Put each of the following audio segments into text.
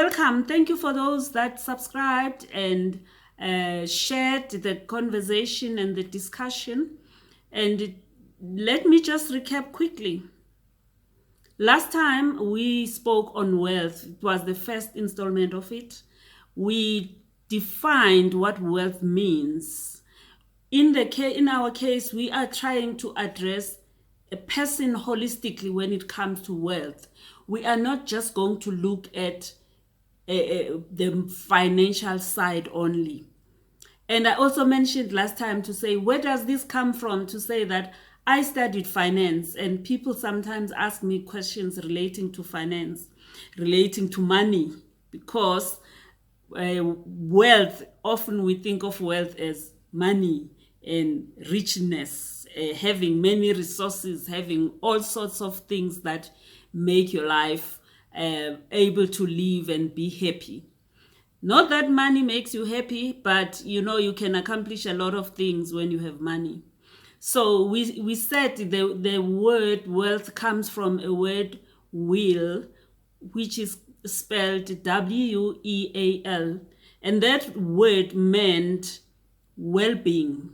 welcome. Thank you for those that subscribed and shared the conversation and the discussion. And let me just recap quickly. Last time we spoke on wealth. It was the first installment of it. We defined what wealth means. In our case, we are trying to address a person holistically when it comes to wealth. We are not just going to look at the financial side only. And I also mentioned last time to say, where does this come from? To say that I studied finance, and people sometimes ask me questions relating to finance, relating to money, because wealth, often we think of wealth as money and richness, having many resources, having all sorts of things that make your life able to live and be happy. Not that money makes you happy, but you can accomplish a lot of things when you have money. So we said the word wealth comes from a word weal, which is spelled W-E-A-L. And that word meant well-being.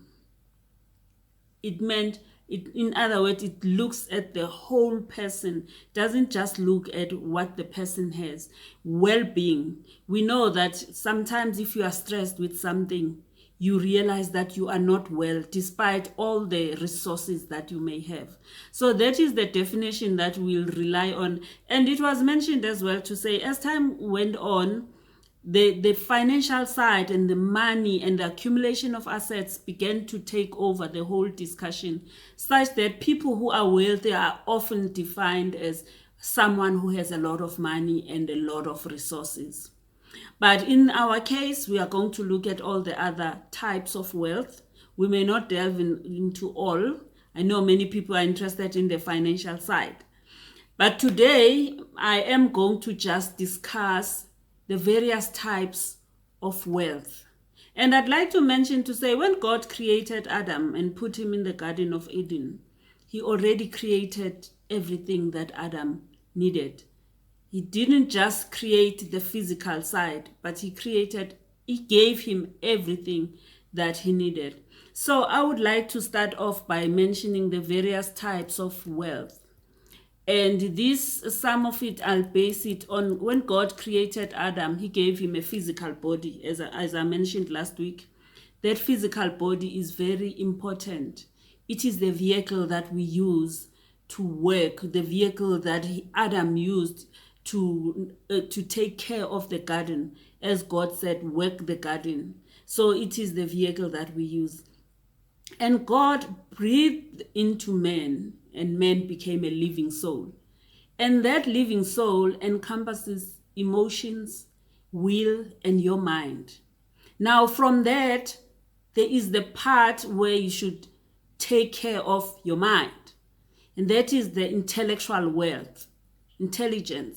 It meant, in other words, it looks at the whole person, doesn't just look at what the person has. Well-being. We know that sometimes if you are stressed with something, you realize that you are not well despite all the resources that you may have. So that is the definition that we'll rely on. And it was mentioned as well to say, as time went on, the financial side and the money and the accumulation of assets began to take over the whole discussion, such that people who are wealthy are often defined as someone who has a lot of money and a lot of resources. But in our case, we are going to look at all the other types of wealth. We may not delve into all. I know many people are interested in the financial side. But today, I am going to just discuss the various types of wealth. And I'd like to mention to say, when God created Adam and put him in the Garden of Eden, he already created everything that Adam needed. He didn't just create the physical side, but he gave him everything that he needed. So I would like to start off by mentioning the various types of wealth. And some of it, I'll base it on when God created Adam, he gave him a physical body, as I mentioned last week. That physical body is very important. It is the vehicle that we use to work, the vehicle that Adam used to take care of the garden. As God said, work the garden. So it is the vehicle that we use. And God breathed into man, and man became a living soul. And that living soul encompasses emotions, will, and your mind. Now, from that, there is the part where you should take care of your mind. And that is the intellectual wealth, intellectual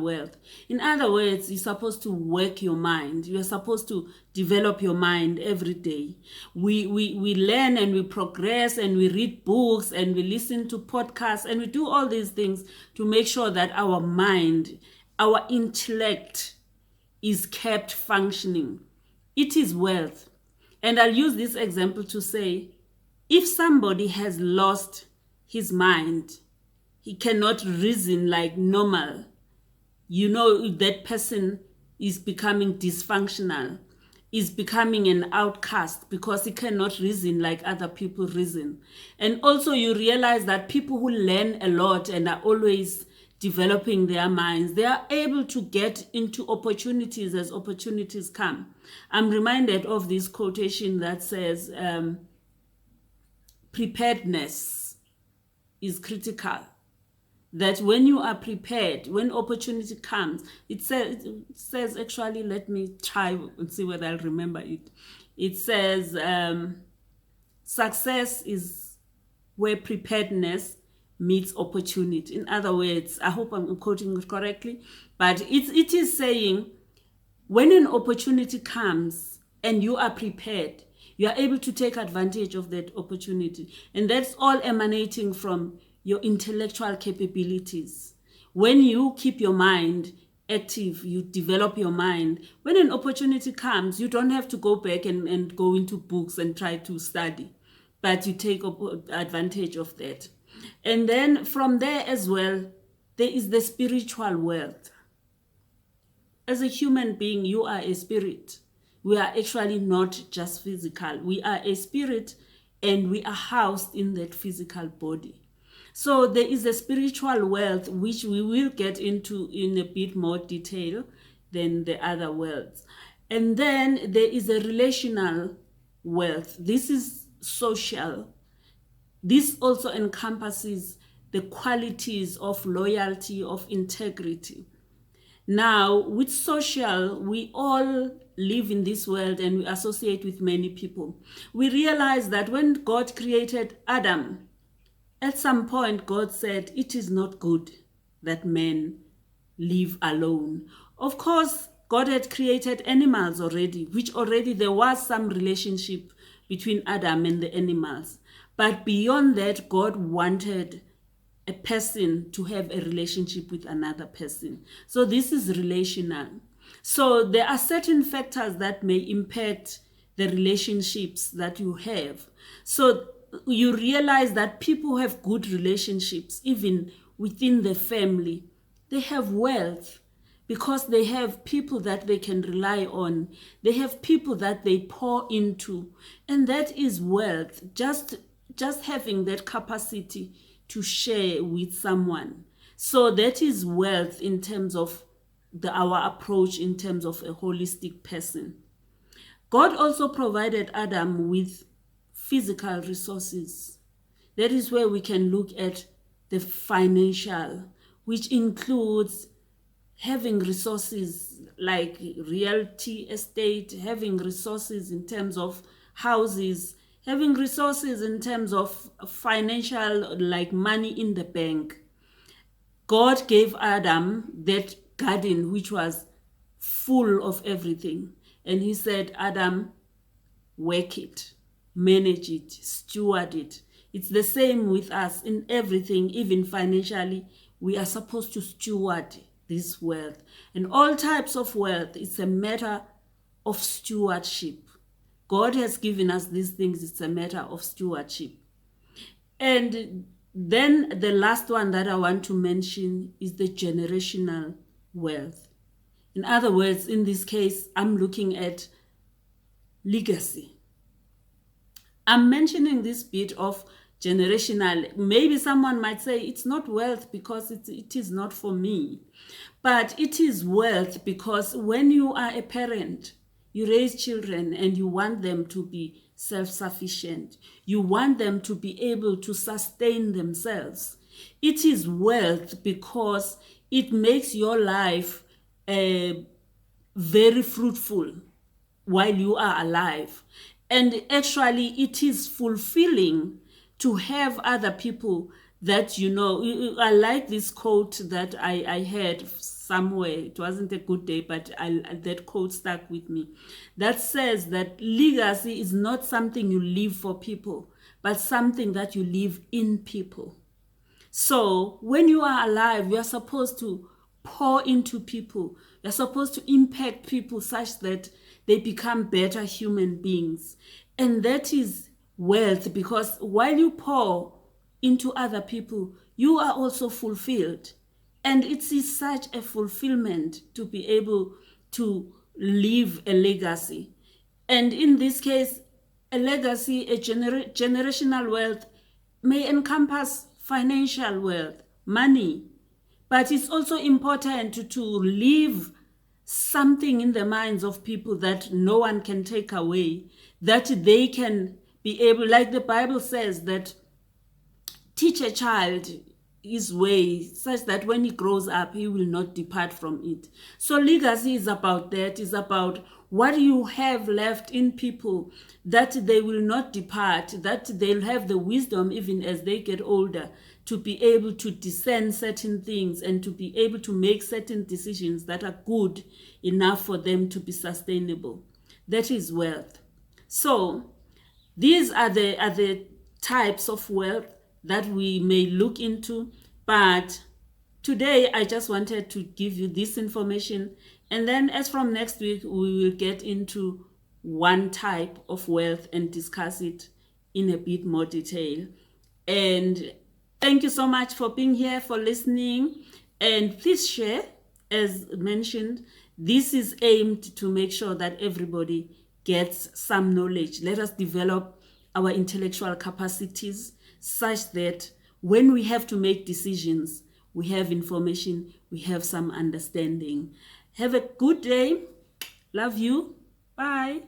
wealth. In other words, you're supposed to work your mind. You're supposed to develop your mind every day. We learn and we progress and we read books and we listen to podcasts and we do all these things to make sure that our mind, our intellect is kept functioning. It is wealth. And I'll use this example to say, if somebody has lost his mind, he cannot reason like normal, that person is becoming dysfunctional, is becoming an outcast because he cannot reason like other people reason. And also you realize that people who learn a lot and are always developing their minds, they are able to get into opportunities as opportunities come. I'm reminded of this quotation that says, preparedness is critical. That when you are prepared, when opportunity comes, it says actually, let me try and see whether I'll remember it. It says, success is where preparedness meets opportunity. In other words, I hope I'm quoting it correctly, but it is saying, when an opportunity comes and you are prepared, you are able to take advantage of that opportunity. And that's all emanating from your intellectual capabilities. When you keep your mind active, you develop your mind. When an opportunity comes, you don't have to go back and go into books and try to study, but you take advantage of that. And then from there as well, there is the spiritual wealth. As a human being, you are a spirit. We are actually not just physical. We are a spirit and we are housed in that physical body. So there is a spiritual wealth which we will get into in a bit more detail than the other wealths. And then there is a relational wealth. This is social. This also encompasses the qualities of loyalty, of integrity. Now, with social, we all live in this world and we associate with many people. We realize that when God created Adam, at some point God said, it is not good that men live alone. Of course, God had created animals already, which already there was some relationship between Adam and the animals. But beyond that, God wanted a person to have a relationship with another person. So this is relational. So there are certain factors that may impact the relationships that you have. So you realize that people have good relationships, even within the family. They have wealth because they have people that they can rely on. They have people that they pour into. And that is wealth. Just having that capacity to share with someone. So that is wealth in terms of our approach in terms of a holistic person. God also provided Adam with physical resources. That is where we can look at the financial, which includes having resources like realty estate, having resources in terms of houses, having resources in terms of financial, like money in the bank. God gave Adam that garden which was full of everything. And he said, Adam, work it, manage it, steward it. It's the same with us in everything, even financially. We are supposed to steward this wealth. And all types of wealth, it's a matter of stewardship. God has given us these things. It's a matter of stewardship. And then the last one that I want to mention is the generational wealth. In other words, in this case, I'm looking at legacy. I'm mentioning this bit of generational. Maybe someone might say it's not wealth because it is not for me. But it is wealth because when you are a parent, you raise children and you want them to be self-sufficient. You want them to be able to sustain themselves. It is wealth because it makes your life very fruitful while you are alive. And actually, it is fulfilling to have other people that, you know, I like this quote that I heard somewhere. It wasn't a good day, but that quote stuck with me. That says that legacy is not something you leave for people, but something that you leave in people. So when you are alive, you are supposed to pour into people. You're supposed to impact people such that they become better human beings. And that is wealth, because while you pour into other people, you are also fulfilled. And it is such a fulfillment to be able to leave a legacy. And in this case, a legacy, a generational wealth may encompass financial wealth, money, but it's also important to leave something in the minds of people that no one can take away, that they can be able, like the Bible says, that teach a child his way such that when he grows up, he will not depart from it. So legacy is about that, is about what you have left in people, that they will not depart, that they'll have the wisdom even as they get older to be able to discern certain things and to be able to make certain decisions that are good enough for them to be sustainable. That is wealth. So these are the types of wealth that we may look into, but Today, I just wanted to give you this information. And then as from next week, we will get into one type of wealth and discuss it in a bit more detail. And thank you so much for being here, for listening. And please share. As mentioned, this is aimed to make sure that everybody gets some knowledge. Let us develop our intellectual capacities such that when we have to make decisions, we have information, we have some understanding. Have a good day. Love you. Bye.